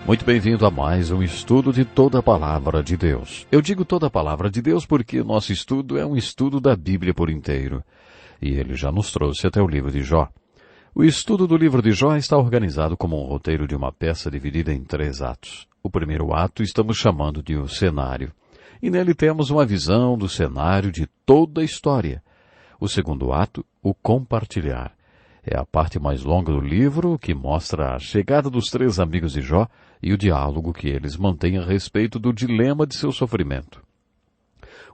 Muito bem-vindo a mais um estudo de toda a Palavra de Deus. Eu digo toda a Palavra de Deus porque nosso estudo é um estudo da Bíblia por inteiro. E ele já nos trouxe até o livro de Jó. O estudo do livro de Jó está organizado como um roteiro de uma peça dividida em 3 atos. O primeiro ato estamos chamando de o cenário. E nele temos uma visão do cenário de toda a história. O segundo ato, o compartilhar. É a parte mais longa do livro que mostra a chegada dos 3 amigos de Jó e o diálogo que eles mantêm a respeito do dilema de seu sofrimento.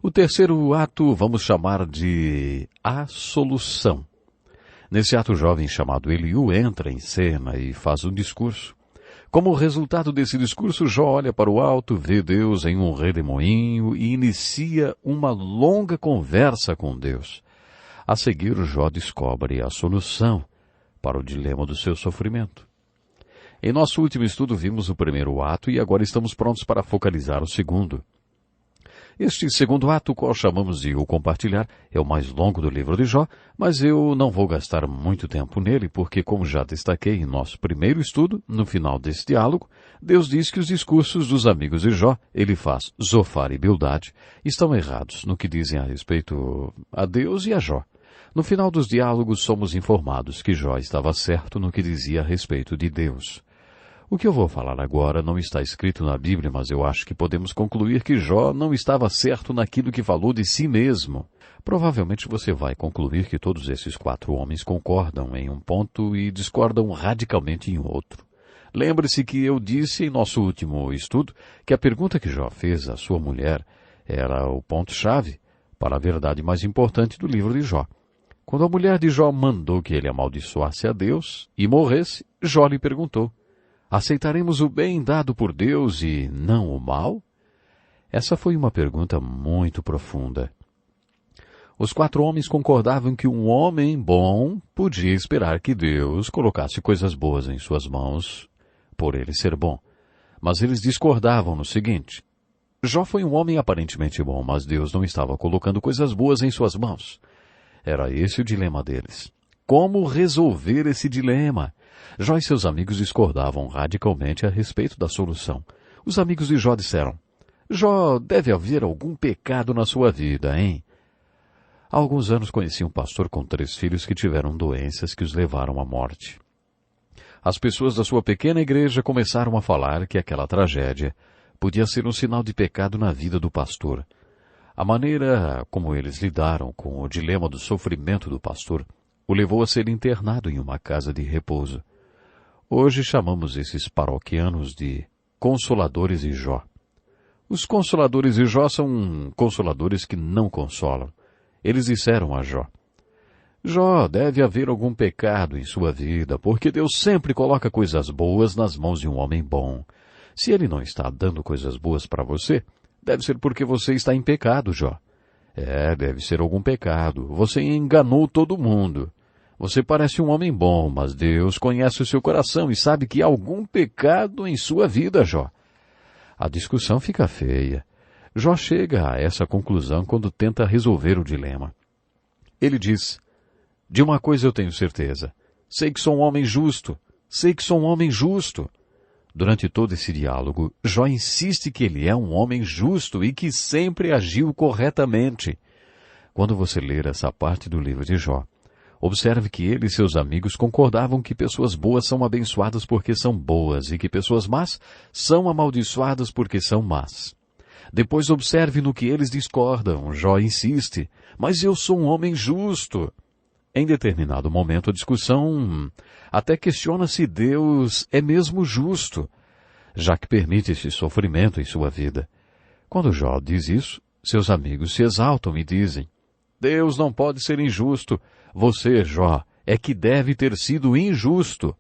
O terceiro ato vamos chamar de a solução. Nesse ato, o jovem chamado Eliú entra em cena e faz um discurso. Como resultado desse discurso, Jó olha para o alto, vê Deus em um redemoinho e inicia uma longa conversa com Deus. A seguir, Jó descobre a solução para o dilema do seu sofrimento. Em nosso último estudo vimos o primeiro ato e agora estamos prontos para focalizar o segundo. Este segundo ato, qual chamamos de o compartilhar, é o mais longo do livro de Jó, mas eu não vou gastar muito tempo nele porque, como já destaquei em nosso primeiro estudo, no final desse diálogo, Deus diz que os discursos dos amigos de Jó, Elifaz, Zofar e Bildade, estão errados no que dizem a respeito a Deus e a Jó. No final dos diálogos somos informados que Jó estava certo no que dizia a respeito de Deus. O que eu vou falar agora não está escrito na Bíblia, mas eu acho que podemos concluir que Jó não estava certo naquilo que falou de si mesmo. Provavelmente você vai concluir que todos esses 4 homens concordam em um ponto e discordam radicalmente em outro. Lembre-se que eu disse em nosso último estudo que a pergunta que Jó fez à sua mulher era o ponto-chave para a verdade mais importante do livro de Jó. Quando a mulher de Jó mandou que ele amaldiçoasse a Deus e morresse, Jó lhe perguntou: aceitaremos o bem dado por Deus e não o mal? Essa foi uma pergunta muito profunda. Os 4 homens concordavam que um homem bom podia esperar que Deus colocasse coisas boas em suas mãos, por ele ser bom. Mas eles discordavam no seguinte: Jó foi um homem aparentemente bom, mas Deus não estava colocando coisas boas em suas mãos. Era esse o dilema deles. Como resolver esse dilema? Jó e seus amigos discordavam radicalmente a respeito da solução. Os amigos de Jó disseram: Jó, deve haver algum pecado na sua vida, hein? Há alguns anos conheci um pastor com 3 filhos que tiveram doenças que os levaram à morte. As pessoas da sua pequena igreja começaram a falar que aquela tragédia podia ser um sinal de pecado na vida do pastor. A maneira como eles lidaram com o dilema do sofrimento do pastor o levou a ser internado em uma casa de repouso. Hoje chamamos esses paroquianos de consoladores de Jó. Os consoladores de Jó são consoladores que não consolam. Eles disseram a Jó: Jó, deve haver algum pecado em sua vida, porque Deus sempre coloca coisas boas nas mãos de um homem bom. Se ele não está dando coisas boas para você, deve ser porque você está em pecado, Jó. Deve ser algum pecado. Você enganou todo mundo. Você parece um homem bom, mas Deus conhece o seu coração e sabe que há algum pecado em sua vida, Jó. A discussão fica feia. Jó chega a essa conclusão quando tenta resolver o dilema. Ele diz: de uma coisa eu tenho certeza. Sei que sou um homem justo. Sei que sou um homem justo. Durante todo esse diálogo, Jó insiste que ele é um homem justo e que sempre agiu corretamente. Quando você ler essa parte do livro de Jó, observe que ele e seus amigos concordavam que pessoas boas são abençoadas porque são boas e que pessoas más são amaldiçoadas porque são más. Depois observe no que eles discordam. Jó insiste: mas eu sou um homem justo. Em determinado momento a discussão até questiona se Deus é mesmo justo, já que permite esse sofrimento em sua vida. Quando Jó diz isso, seus amigos se exaltam e dizem: Deus não pode ser injusto. Você, Jó, é que deve ter sido injusto.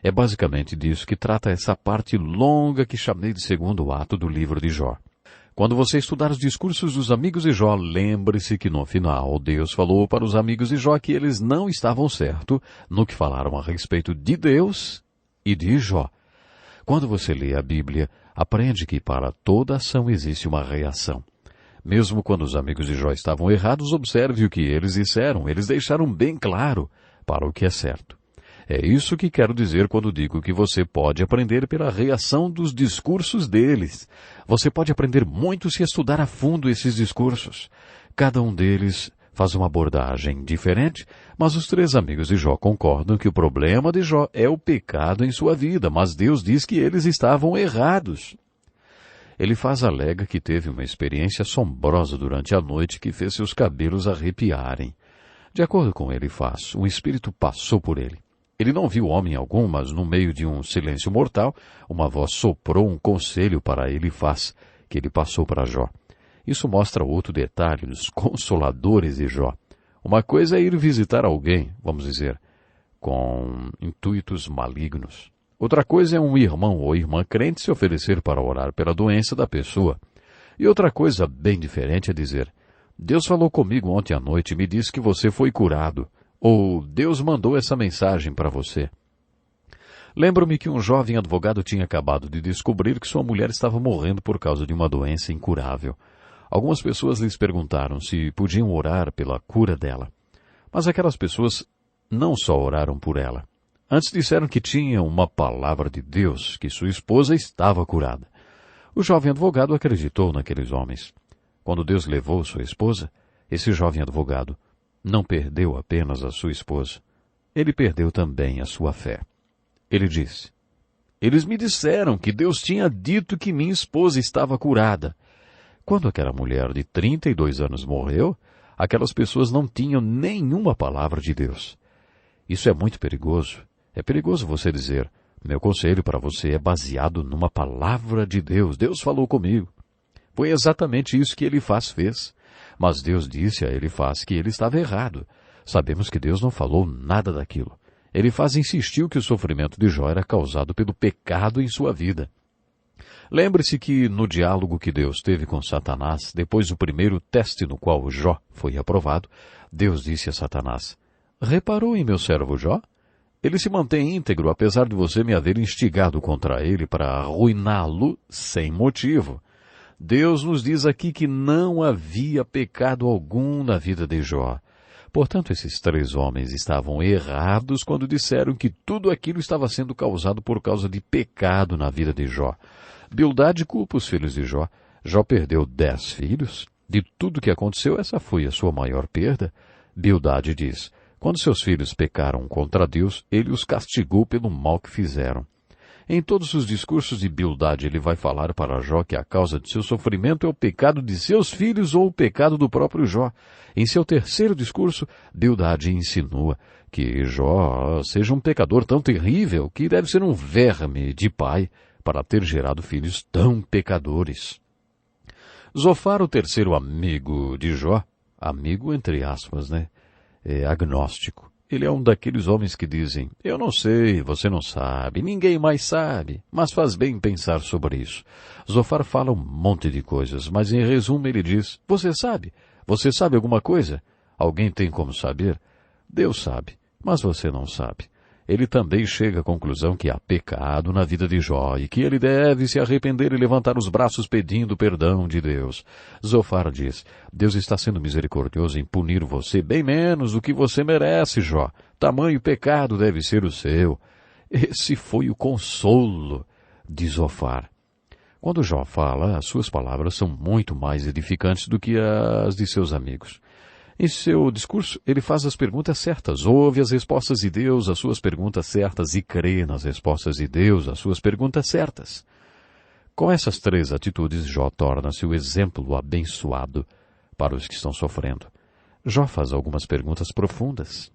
É basicamente disso que trata essa parte longa que chamei de segundo ato do livro de Jó. Quando você estudar os discursos dos amigos de Jó, lembre-se que no final Deus falou para os amigos de Jó que eles não estavam certos no que falaram a respeito de Deus e de Jó. Quando você lê a Bíblia, aprende que para toda ação existe uma reação. Mesmo quando os amigos de Jó estavam errados, observe o que eles disseram. Eles deixaram bem claro para o que é certo. É isso que quero dizer quando digo que você pode aprender pela reação dos discursos deles. Você pode aprender muito se estudar a fundo esses discursos. Cada um deles faz uma abordagem diferente, mas os três amigos de Jó concordam que o problema de Jó é o pecado em sua vida, mas Deus diz que eles estavam errados. Elifaz alega que teve uma experiência assombrosa durante a noite que fez seus cabelos arrepiarem. De acordo com Elifaz, um espírito passou por ele. Ele não viu homem algum, mas no meio de um silêncio mortal, uma voz soprou um conselho para Elifaz, que ele passou para Jó. Isso mostra outro detalhe dos consoladores de Jó. Uma coisa é ir visitar alguém, vamos dizer, com intuitos malignos. Outra coisa é um irmão ou irmã crente se oferecer para orar pela doença da pessoa. E outra coisa bem diferente é dizer, Deus falou comigo ontem à noite e me disse que você foi curado. Ou Deus mandou essa mensagem para você. Lembro-me que um jovem advogado tinha acabado de descobrir que sua mulher estava morrendo por causa de uma doença incurável. Algumas pessoas lhes perguntaram se podiam orar pela cura dela. Mas aquelas pessoas não só oraram por ela. Antes disseram que tinham uma palavra de Deus, que sua esposa estava curada. O jovem advogado acreditou naqueles homens. Quando Deus levou sua esposa, esse jovem advogado não perdeu apenas a sua esposa. Ele perdeu também a sua fé. Ele disse, eles me disseram que Deus tinha dito que minha esposa estava curada. Quando aquela mulher de 32 anos morreu, aquelas pessoas não tinham nenhuma palavra de Deus. Isso é muito perigoso. É perigoso você dizer, meu conselho para você é baseado numa palavra de Deus. Deus falou comigo. Foi exatamente isso que Elifaz fez. Mas Deus disse a Elifaz que ele estava errado. Sabemos que Deus não falou nada daquilo. Elifaz insistiu que o sofrimento de Jó era causado pelo pecado em sua vida. Lembre-se que no diálogo que Deus teve com Satanás, depois do primeiro teste no qual Jó foi aprovado, Deus disse a Satanás, reparou em meu servo Jó? Ele se mantém íntegro apesar de você me haver instigado contra ele para arruiná-lo sem motivo. Deus nos diz aqui que não havia pecado algum na vida de Jó. Portanto, esses três homens estavam errados quando disseram que tudo aquilo estava sendo causado por causa de pecado na vida de Jó. Bildade culpa os filhos de Jó. Jó perdeu 10 filhos. De tudo que aconteceu, essa foi a sua maior perda. Bildade diz, quando seus filhos pecaram contra Deus, ele os castigou pelo mal que fizeram. Em todos os discursos de Bildade, ele vai falar para Jó que a causa de seu sofrimento é o pecado de seus filhos ou o pecado do próprio Jó. Em seu terceiro discurso, Bildade insinua que Jó seja um pecador tão terrível que deve ser um verme de pai para ter gerado filhos tão pecadores. Zofar, o terceiro amigo de Jó, amigo entre aspas, é agnóstico. Ele é um daqueles homens que dizem, eu não sei, você não sabe, ninguém mais sabe, mas faz bem pensar sobre isso. Zofar fala um monte de coisas, mas em resumo ele diz, você sabe? Você sabe alguma coisa? Alguém tem como saber? Deus sabe, mas você não sabe. Ele também chega à conclusão que há pecado na vida de Jó e que ele deve se arrepender e levantar os braços pedindo perdão de Deus. Zofar diz, Deus está sendo misericordioso em punir você bem menos do que você merece, Jó. Tamanho pecado deve ser o seu. Esse foi o consolo de Zofar. Quando Jó fala, as suas palavras são muito mais edificantes do que as de seus amigos. Em seu discurso, ele faz as perguntas certas, ouve as respostas de Deus às suas perguntas certas e crê nas respostas de Deus às suas perguntas certas. Com essas três atitudes, Jó torna-se o exemplo abençoado para os que estão sofrendo. Jó faz algumas perguntas profundas.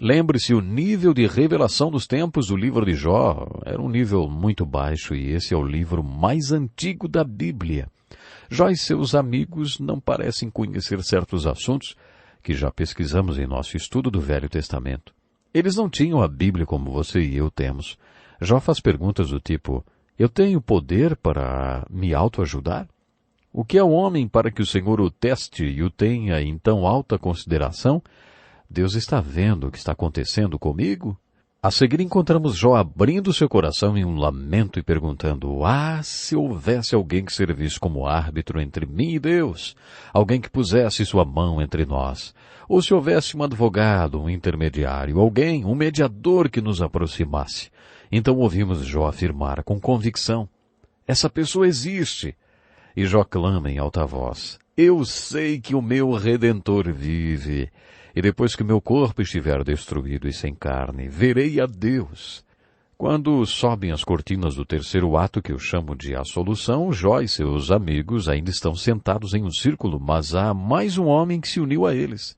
Lembre-se, o nível de revelação dos tempos do livro de Jó era um nível muito baixo e esse é o livro mais antigo da Bíblia. Jó e seus amigos não parecem conhecer certos assuntos que já pesquisamos em nosso estudo do Velho Testamento. Eles não tinham a Bíblia como você e eu temos. Jó faz perguntas do tipo, eu tenho poder para me autoajudar? O que é o homem para que o Senhor o teste e o tenha em tão alta consideração? Deus está vendo o que está acontecendo comigo? A seguir encontramos Jó abrindo seu coração em um lamento e perguntando: se houvesse alguém que servisse como árbitro entre mim e Deus, alguém que pusesse sua mão entre nós, ou se houvesse um advogado, um intermediário, alguém, um mediador que nos aproximasse. Então ouvimos Jó afirmar com convicção: essa pessoa existe. E Jó clama em alta voz: eu sei que o meu Redentor vive. E depois que meu corpo estiver destruído e sem carne, verei a Deus. Quando sobem as cortinas do terceiro ato, que eu chamo de A Solução, Jó e seus amigos ainda estão sentados em um círculo, mas há mais um homem que se uniu a eles.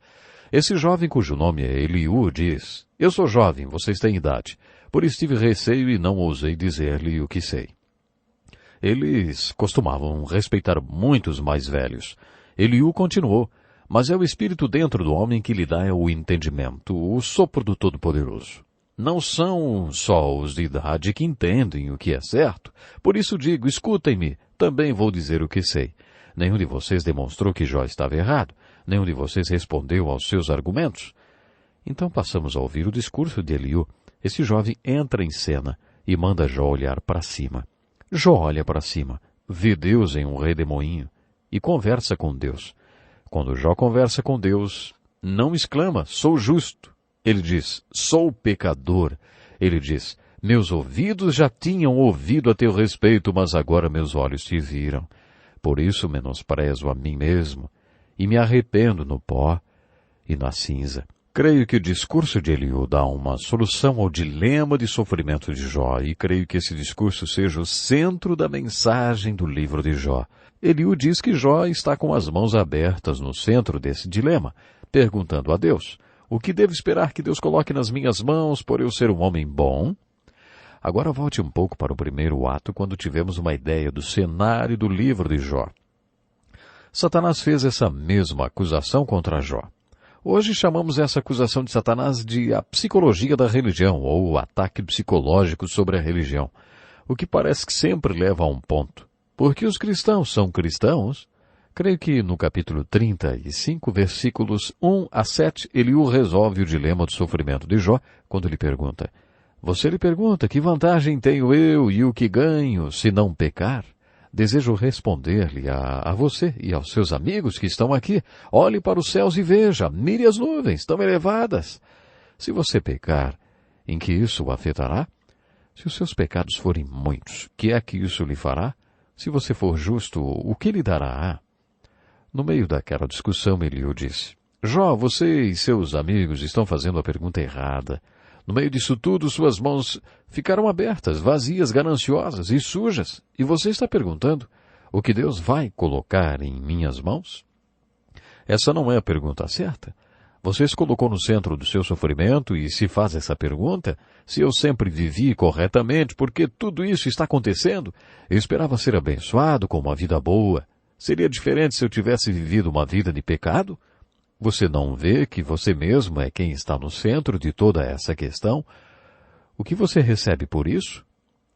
Esse jovem, cujo nome é Eliú, diz: eu sou jovem, vocês têm idade, por isso tive receio e não ousei dizer-lhe o que sei. Eles costumavam respeitar muito os mais velhos. Eliú continuou: mas é o Espírito dentro do homem que lhe dá o entendimento, o sopro do Todo-Poderoso. Não são só os de idade que entendem o que é certo. Por isso digo, escutem-me, também vou dizer o que sei. Nenhum de vocês demonstrou que Jó estava errado. Nenhum de vocês respondeu aos seus argumentos. Então passamos a ouvir o discurso de Eliú. Esse jovem entra em cena e manda Jó olhar para cima. Jó olha para cima, vê Deus em um redemoinho e conversa com Deus. Quando Jó conversa com Deus, não exclama: sou justo. Ele diz: sou pecador. Ele diz: meus ouvidos já tinham ouvido a teu respeito, mas agora meus olhos te viram. Por isso menosprezo a mim mesmo e me arrependo no pó e na cinza. Creio que o discurso de Eliú dá uma solução ao dilema de sofrimento de Jó, e creio que esse discurso seja o centro da mensagem do livro de Jó. Eliú diz que Jó está com as mãos abertas no centro desse dilema, perguntando a Deus: o que devo esperar que Deus coloque nas minhas mãos por eu ser um homem bom? Agora volte um pouco para o primeiro ato, quando tivemos uma ideia do cenário do livro de Jó. Satanás fez essa mesma acusação contra Jó. Hoje chamamos essa acusação de Satanás de a psicologia da religião, ou o ataque psicológico sobre a religião, o que parece que sempre leva a um ponto. Porque os cristãos são cristãos? Creio que no capítulo 35, versículos 1 a 7, Eliú resolve o dilema do sofrimento de Jó, quando lhe pergunta: você lhe pergunta, que vantagem tenho eu e o que ganho se não pecar? Desejo responder-lhe a você e aos seus amigos que estão aqui: olhe para os céus e veja, mire as nuvens tão elevadas. Se você pecar, em que isso o afetará? Se os seus pecados forem muitos, que é que isso lhe fará? Se você for justo, o que lhe dará? No meio daquela discussão, Eliú disse: Jó, você e seus amigos estão fazendo a pergunta errada. No meio disso tudo, suas mãos ficaram abertas, vazias, gananciosas e sujas. E você está perguntando: o que Deus vai colocar em minhas mãos? Essa não é a pergunta certa. Você se colocou no centro do seu sofrimento e se faz essa pergunta: se eu sempre vivi corretamente, por que tudo isso está acontecendo? Eu esperava ser abençoado com uma vida boa. Seria diferente se eu tivesse vivido uma vida de pecado? Você não vê que você mesmo é quem está no centro de toda essa questão? O que você recebe por isso?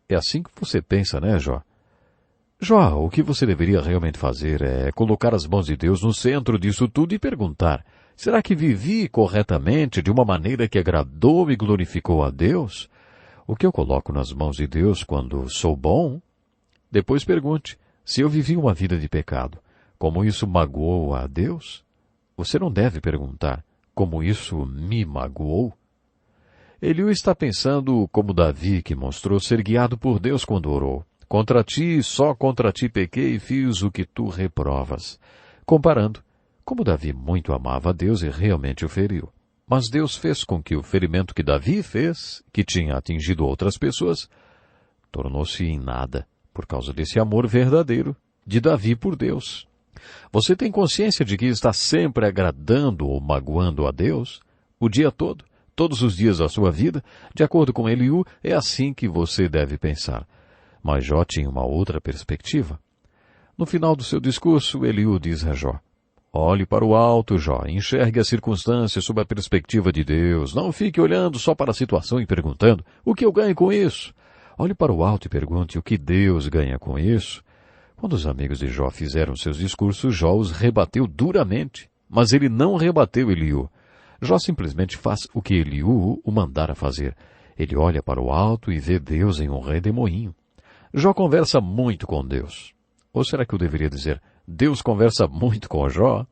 É assim que você pensa, né, Jó? Jó, o que você deveria realmente fazer é colocar as mãos de Deus no centro disso tudo e perguntar: será que vivi corretamente de uma maneira que agradou e glorificou a Deus? O que eu coloco nas mãos de Deus quando sou bom? Depois pergunte: se eu vivi uma vida de pecado, como isso magoou a Deus? Você não deve perguntar: como isso me magoou? Eliú está pensando como Davi, que mostrou ser guiado por Deus quando orou: contra ti, só contra ti pequei e fiz o que tu reprovas. Comparando, como Davi muito amava a Deus e realmente o feriu. Mas Deus fez com que o ferimento que Davi fez, que tinha atingido outras pessoas, tornou-se em nada, por causa desse amor verdadeiro de Davi por Deus. Você tem consciência de que está sempre agradando ou magoando a Deus? O dia todo, todos os dias da sua vida? De acordo com Eliú, é assim que você deve pensar. Mas Jó tinha uma outra perspectiva. No final do seu discurso, Eliú diz a Jó: olhe para o alto, Jó, enxergue as circunstâncias sob a perspectiva de Deus. Não fique olhando só para a situação e perguntando: o que eu ganho com isso? Olhe para o alto e pergunte: o que Deus ganha com isso? Quando os amigos de Jó fizeram seus discursos, Jó os rebateu duramente. Mas ele não rebateu Eliú. Jó simplesmente faz o que Eliú o mandara fazer. Ele olha para o alto e vê Deus em um redemoinho. Jó conversa muito com Deus. Ou será que eu deveria dizer, Deus conversa muito com Jó?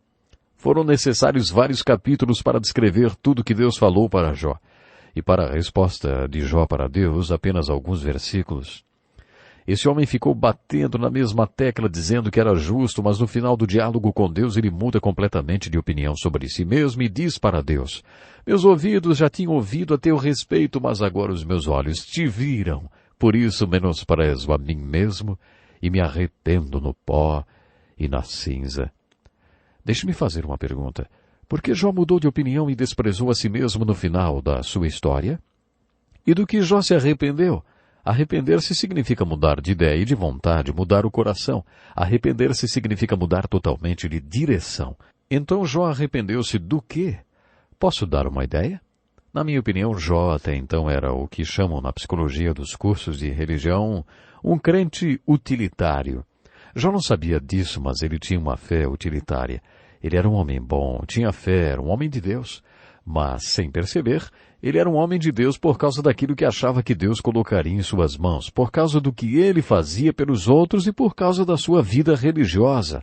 Foram necessários vários capítulos para descrever tudo que Deus falou para Jó. E para a resposta de Jó para Deus, apenas alguns versículos. Esse homem ficou batendo na mesma tecla dizendo que era justo, mas no final do diálogo com Deus ele muda completamente de opinião sobre si mesmo e diz para Deus, meus ouvidos já tinham ouvido a teu respeito, mas agora os meus olhos te viram. Por isso menosprezo a mim mesmo e me arrependo no pó e na cinza. Deixe-me fazer uma pergunta. Por que Jó mudou de opinião e desprezou a si mesmo no final da sua história? E do que Jó se arrependeu? Arrepender-se significa mudar de ideia e de vontade, mudar o coração. Arrepender-se significa mudar totalmente de direção. Então Jó arrependeu-se do quê? Posso dar uma ideia? Na minha opinião, Jó até então era o que chamam na psicologia dos cursos de religião um crente utilitário. Jó não sabia disso, mas ele tinha uma fé utilitária. Ele era um homem bom, tinha fé, era um homem de Deus. Mas, sem perceber, ele era um homem de Deus por causa daquilo que achava que Deus colocaria em suas mãos, por causa do que ele fazia pelos outros e por causa da sua vida religiosa.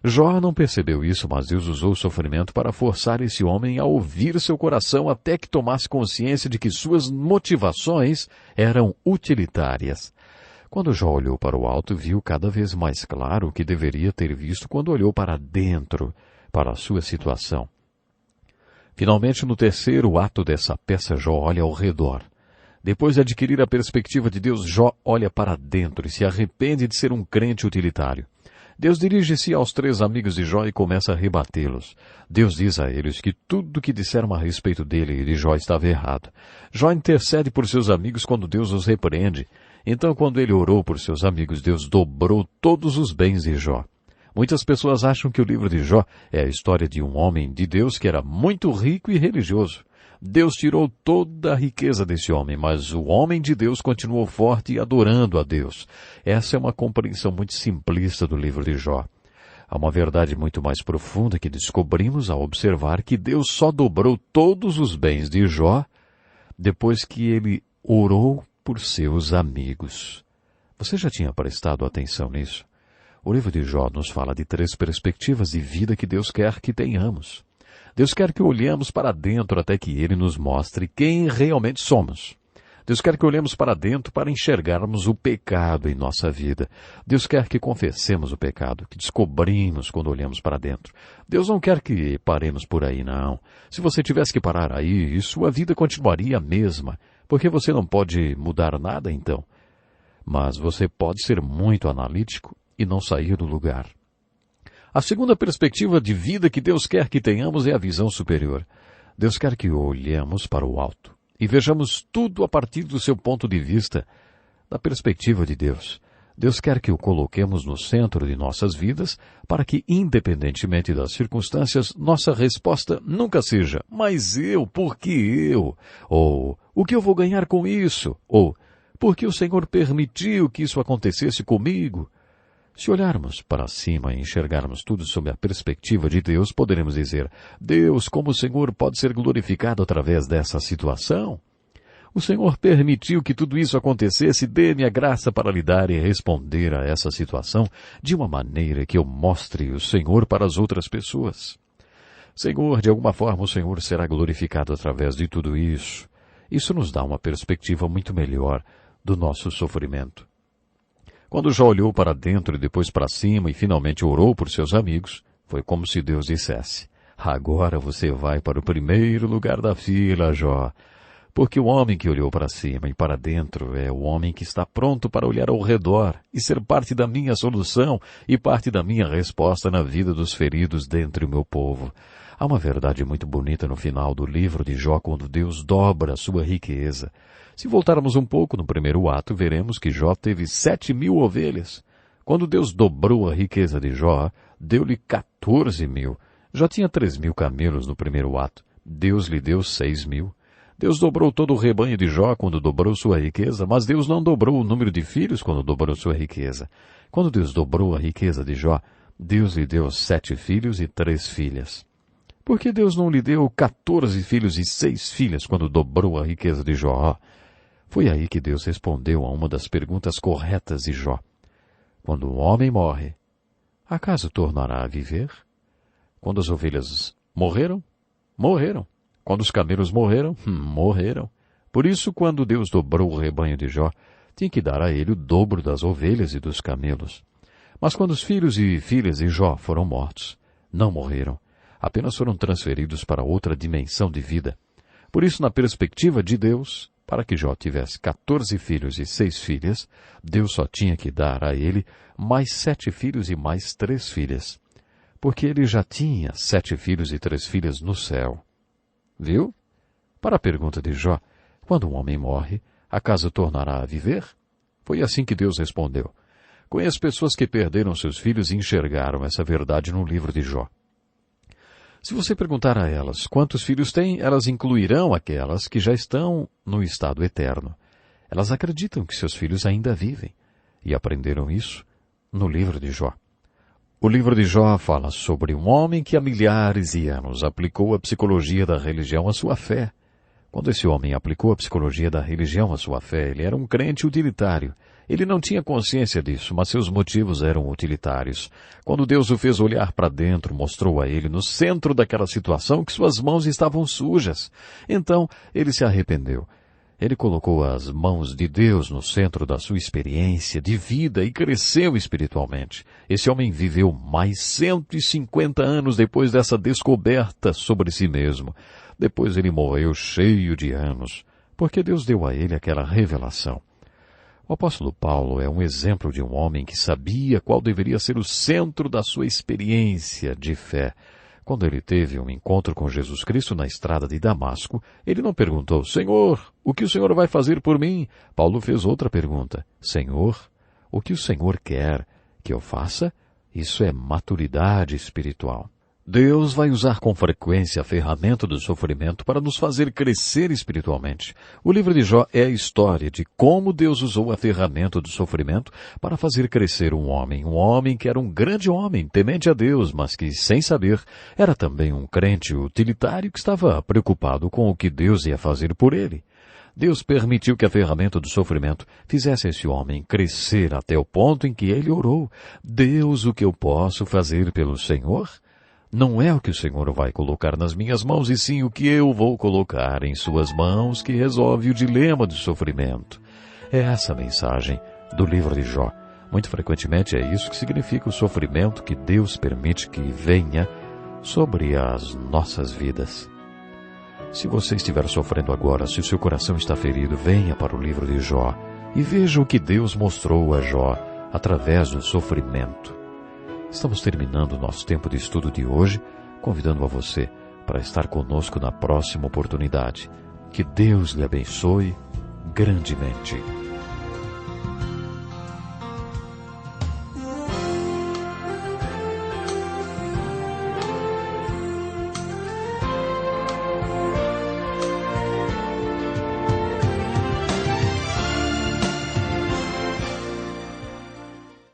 Jó não percebeu isso, mas Deus usou o sofrimento para forçar esse homem a ouvir seu coração até que tomasse consciência de que suas motivações eram utilitárias. Quando Jó olhou para o alto, viu cada vez mais claro o que deveria ter visto quando olhou para dentro, para a sua situação. Finalmente, no terceiro ato dessa peça, Jó olha ao redor. Depois de adquirir a perspectiva de Deus, Jó olha para dentro e se arrepende de ser um crente utilitário. Deus dirige-se aos 3 amigos de Jó e começa a rebatê-los. Deus diz a eles que tudo o que disseram a respeito dele e de Jó estava errado. Jó intercede por seus amigos quando Deus os repreende. Então, quando ele orou por seus amigos, Deus dobrou todos os bens de Jó. Muitas pessoas acham que o livro de Jó é a história de um homem de Deus que era muito rico e religioso. Deus tirou toda a riqueza desse homem, mas o homem de Deus continuou forte e adorando a Deus. Essa é uma compreensão muito simplista do livro de Jó. Há uma verdade muito mais profunda que descobrimos ao observar que Deus só dobrou todos os bens de Jó depois que ele orou por seus amigos. Você já tinha prestado atenção nisso? O livro de Jó nos fala de 3 perspectivas de vida que Deus quer que tenhamos. Deus quer que olhemos para dentro até que Ele nos mostre quem realmente somos. Deus quer que olhemos para dentro para enxergarmos o pecado em nossa vida. Deus quer que confessemos o pecado, que descobrimos quando olhamos para dentro. Deus não quer que paremos por aí, não. Se você tivesse que parar aí, sua vida continuaria a mesma, porque você não pode mudar nada então. Mas você pode ser muito analítico e não sair do lugar. A segunda perspectiva de vida que Deus quer que tenhamos é a visão superior. Deus quer que olhemos para o alto e vejamos tudo a partir do seu ponto de vista, da perspectiva de Deus. Deus quer que o coloquemos no centro de nossas vidas para que, independentemente das circunstâncias, nossa resposta nunca seja, mas eu, por que eu? Ou, o que eu vou ganhar com isso? Ou, por que o Senhor permitiu que isso acontecesse comigo? Se olharmos para cima e enxergarmos tudo sob a perspectiva de Deus, poderemos dizer, Deus, como o Senhor pode ser glorificado através dessa situação? O Senhor permitiu que tudo isso acontecesse, dê-me a graça para lidar e responder a essa situação de uma maneira que eu mostre o Senhor para as outras pessoas. Senhor, de alguma forma o Senhor será glorificado através de tudo isso. Isso nos dá uma perspectiva muito melhor do nosso sofrimento. Quando Jó olhou para dentro e depois para cima e finalmente orou por seus amigos, foi como se Deus dissesse, agora você vai para o primeiro lugar da fila, Jó. Porque o homem que olhou para cima e para dentro é o homem que está pronto para olhar ao redor e ser parte da minha solução e parte da minha resposta na vida dos feridos dentre o meu povo. Há uma verdade muito bonita no final do livro de Jó quando Deus dobra a sua riqueza. Se voltarmos um pouco no primeiro ato, veremos que Jó teve 7.000 ovelhas. Quando Deus dobrou a riqueza de Jó, deu-lhe 14.000. Já tinha 3.000 camelos no primeiro ato. Deus lhe deu 6.000. Deus dobrou todo o rebanho de Jó quando dobrou sua riqueza, mas Deus não dobrou o número de filhos quando dobrou sua riqueza. Quando Deus dobrou a riqueza de Jó, Deus lhe deu 7 filhos e 3 filhas. Por que Deus não lhe deu 14 filhos e 6 filhas quando dobrou a riqueza de Jó? Foi aí que Deus respondeu a uma das perguntas corretas de Jó. Quando um homem morre, acaso tornará a viver? Quando as ovelhas morreram? Morreram. Quando os camelos morreram? Morreram. Por isso, quando Deus dobrou o rebanho de Jó, tinha que dar a ele o dobro das ovelhas e dos camelos. Mas quando os filhos e filhas de Jó foram mortos, não morreram, apenas foram transferidos para outra dimensão de vida. Por isso, na perspectiva de Deus, para que Jó tivesse 14 filhos e 6 filhas, Deus só tinha que dar a ele mais 7 filhos e mais 3 filhas, porque ele já tinha 7 filhos e 3 filhas no céu. Viu? Para a pergunta de Jó, quando um homem morre, acaso tornará a viver? Foi assim que Deus respondeu. Conheço pessoas que perderam seus filhos e enxergaram essa verdade no livro de Jó. Se você perguntar a elas quantos filhos têm, elas incluirão aquelas que já estão no estado eterno. Elas acreditam que seus filhos ainda vivem e aprenderam isso no livro de Jó. O livro de Jó fala sobre um homem que há milhares de anos aplicou a psicologia da religião à sua fé. Quando esse homem aplicou a psicologia da religião à sua fé, ele era um crente utilitário. Ele não tinha consciência disso, mas seus motivos eram utilitários. Quando Deus o fez olhar para dentro, mostrou a ele, no centro daquela situação, que suas mãos estavam sujas. Então, ele se arrependeu. Ele colocou as mãos de Deus no centro da sua experiência de vida e cresceu espiritualmente. Esse homem viveu mais 150 anos depois dessa descoberta sobre si mesmo. Depois ele morreu cheio de anos, porque Deus deu a ele aquela revelação. O apóstolo Paulo é um exemplo de um homem que sabia qual deveria ser o centro da sua experiência de fé. Quando ele teve um encontro com Jesus Cristo na estrada de Damasco, ele não perguntou, Senhor, o que o Senhor vai fazer por mim? Paulo fez outra pergunta, Senhor, o que o Senhor quer que eu faça? Isso é maturidade espiritual. Deus vai usar com frequência a ferramenta do sofrimento para nos fazer crescer espiritualmente. O livro de Jó é a história de como Deus usou a ferramenta do sofrimento para fazer crescer um homem que era um grande homem, temente a Deus, mas que, sem saber, era também um crente utilitário que estava preocupado com o que Deus ia fazer por ele. Deus permitiu que a ferramenta do sofrimento fizesse esse homem crescer até o ponto em que ele orou. Deus, o que eu posso fazer pelo Senhor? Não é o que o Senhor vai colocar nas minhas mãos, e sim o que eu vou colocar em suas mãos que resolve o dilema do sofrimento. É essa a mensagem do livro de Jó. Muito frequentemente é isso que significa o sofrimento que Deus permite que venha sobre as nossas vidas. Se você estiver sofrendo agora, se o seu coração está ferido, venha para o livro de Jó e veja o que Deus mostrou a Jó através do sofrimento. Estamos terminando o nosso tempo de estudo de hoje, convidando a você para estar conosco na próxima oportunidade. Que Deus lhe abençoe grandemente.